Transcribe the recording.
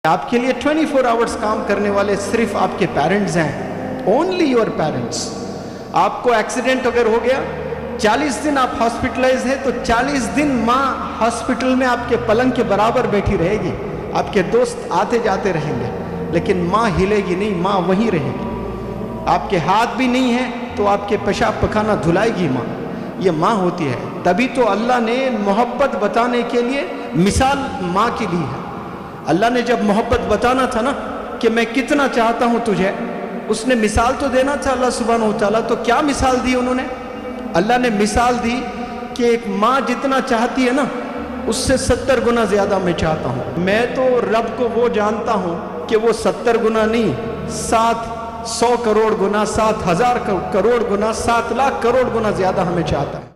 आपके लिए 24 आवर्स काम करने वाले सिर्फ आपके पेरेंट्स हैं, ओनली योर पेरेंट्स। आपको एक्सीडेंट अगर हो गया, 40 दिन आप हॉस्पिटलाइज हैं, तो 40 दिन माँ हॉस्पिटल में आपके पलंग के बराबर बैठी रहेगी। आपके दोस्त आते जाते रहेंगे, लेकिन माँ हिलेगी नहीं, माँ वहीं रहेगी। आपके हाथ भी नहीं है तो आपके पेशाब पखाना धुलाएगी माँ। ये माँ होती है। तभी तो अल्लाह ने मोहब्बत बताने के लिए मिसाल माँ की दी है। अल्लाह ने जब मोहब्बत बताना था ना कि मैं कितना चाहता हूँ तुझे, उसने मिसाल तो देना था अल्लाह सुब्हानहू व तआला। तो क्या मिसाल दी उन्होंने? अल्लाह ने मिसाल दी कि एक माँ जितना चाहती है ना, उससे 70 गुना ज़्यादा मैं चाहता हूँ। मैं तो रब को वो जानता हूँ कि वो 70 गुना नहीं, 700 करोड़ गुना, 7,000 करोड़ गुना, 7 लाख करोड़ गुना ज़्यादा हमें चाहता है।